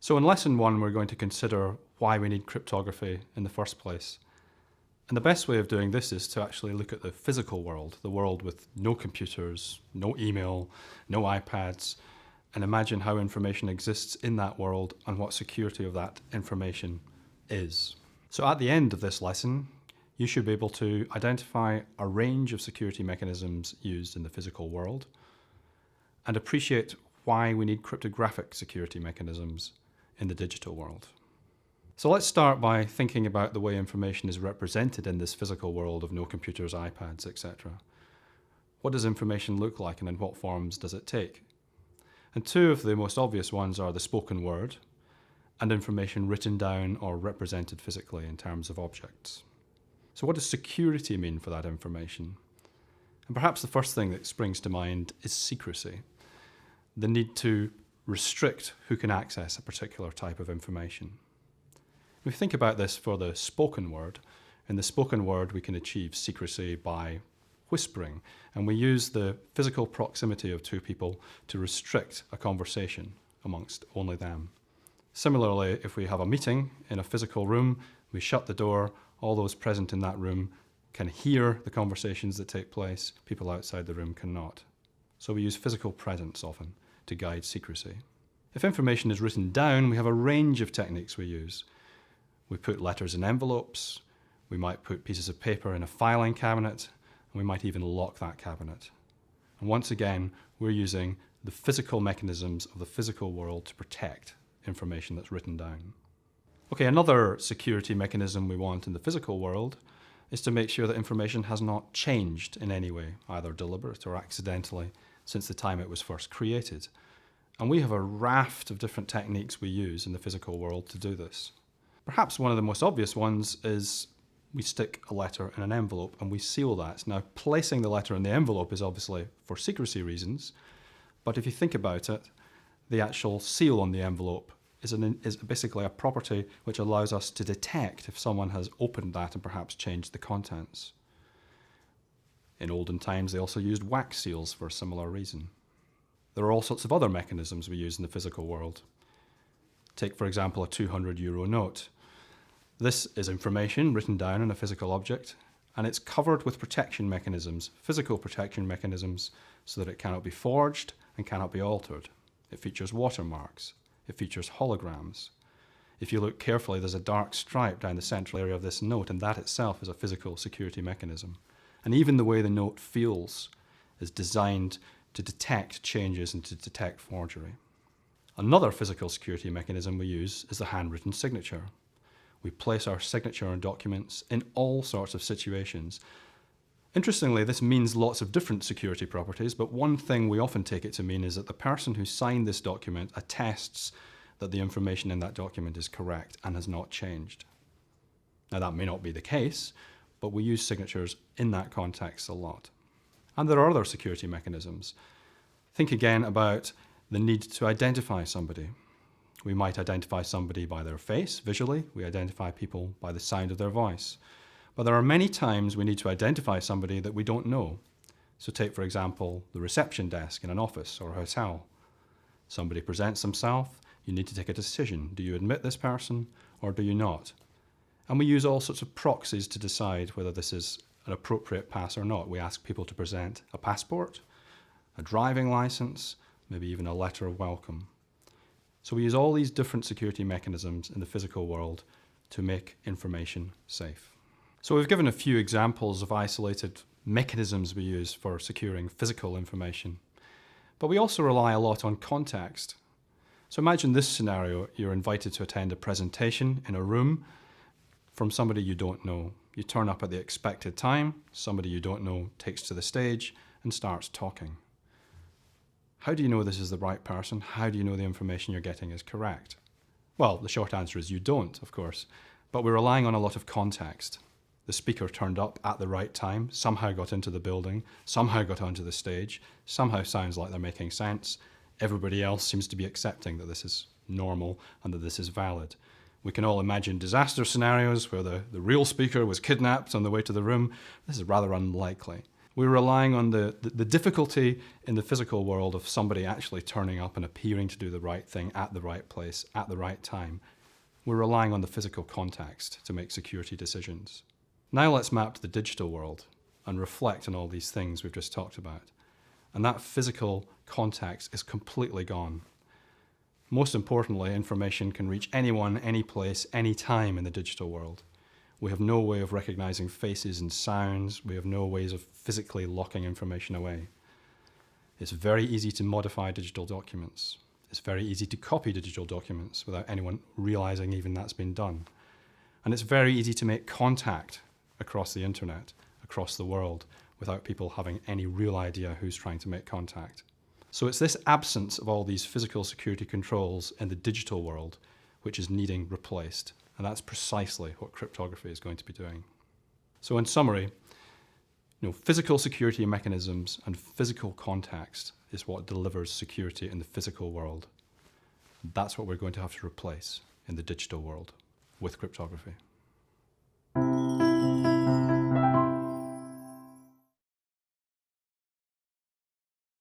So in lesson 1, we're going to consider why we need cryptography in the first place. And the best way of doing this is to actually look at the physical world, the world with no computers, no email, no iPads, and imagine how information exists in that world and what security of that information is. So at the end of this lesson, you should be able to identify a range of security mechanisms used in the physical world and appreciate why we need cryptographic security mechanisms in the digital world. So let's start by thinking about the way information is represented in this physical world of no computers, iPads, etc. What does information look like and in what forms does it take? And two of the most obvious ones are the spoken word and information written down or represented physically in terms of objects. So what does security mean for that information? And perhaps the first thing that springs to mind is secrecy, the need to restrict who can access a particular type of information. If we think about this for the spoken word, in the spoken word we can achieve secrecy by whispering, and we use the physical proximity of two people to restrict a conversation amongst only them. Similarly, if we have a meeting in a physical room, we shut the door, all those present in that room can hear the conversations that take place, people outside the room cannot. So we use physical presence often to guide secrecy. If information is written down, we have a range of techniques we use. We put letters in envelopes, we might put pieces of paper in a filing cabinet, and we might even lock that cabinet. And once again, we're using the physical mechanisms of the physical world to protect information that's written down. Okay, another security mechanism we want in the physical world is to make sure that information has not changed in any way, either deliberate or accidentally, since the time it was first created. And we have a raft of different techniques we use in the physical world to do this. Perhaps one of the most obvious ones is we stick a letter in an envelope and we seal that. Now, placing the letter in the envelope is obviously for secrecy reasons, but if you think about it, the actual seal on the envelope is basically a property which allows us to detect if someone has opened that and perhaps changed the contents. In olden times, they also used wax seals for a similar reason. There are all sorts of other mechanisms we use in the physical world. Take, for example, a 200 € note. This is information written down on a physical object, and it's covered with protection mechanisms, physical protection mechanisms, so that it cannot be forged and cannot be altered. It features watermarks. It features holograms. If you look carefully, there's a dark stripe down the central area of this note, and that itself is a physical security mechanism. And even the way the note feels is designed to detect changes and to detect forgery. Another physical security mechanism we use is the handwritten signature. We place our signature on documents in all sorts of situations. Interestingly, this means lots of different security properties, but one thing we often take it to mean is that the person who signed this document attests that the information in that document is correct and has not changed. Now, that may not be the case, but we use signatures in that context a lot. And there are other security mechanisms. Think again about the need to identify somebody. We might identify somebody by their face, visually. We identify people by the sound of their voice. But there are many times we need to identify somebody that we don't know. So take, for example, the reception desk in an office or a hotel. Somebody presents themselves, you need to take a decision. Do you admit this person or do you not? And we use all sorts of proxies to decide whether this is an appropriate pass or not. We ask people to present a passport, a driving license, maybe even a letter of welcome. So we use all these different security mechanisms in the physical world to make information safe. So we've given a few examples of isolated mechanisms we use for securing physical information, but we also rely a lot on context. So imagine this scenario: you're invited to attend a presentation in a room from somebody you don't know. You turn up at the expected time, somebody you don't know takes to the stage and starts talking. How do you know this is the right person? How do you know the information you're getting is correct? Well, the short answer is you don't, of course, but we're relying on a lot of context. The speaker turned up at the right time, somehow got into the building, somehow got onto the stage, somehow sounds like they're making sense. Everybody else seems to be accepting that this is normal and that this is valid. We can all imagine disaster scenarios where the real speaker was kidnapped on the way to the room. This is rather unlikely. We're relying on the difficulty in the physical world of somebody actually turning up and appearing to do the right thing at the right place at the right time. We're relying on the physical context to make security decisions. Now let's map to the digital world and reflect on all these things we've just talked about. And that physical context is completely gone. Most importantly, information can reach anyone, any place, any time in the digital world. We have no way of recognizing faces and sounds. We have no ways of physically locking information away. It's very easy to modify digital documents. It's very easy to copy digital documents without anyone realizing even that's been done. And it's very easy to make contact across the internet, across the world, without people having any real idea who's trying to make contact. So it's this absence of all these physical security controls in the digital world which is needing replaced. And that's precisely what cryptography is going to be doing. So in summary, physical security mechanisms and physical context is what delivers security in the physical world. That's what we're going to have to replace in the digital world with cryptography.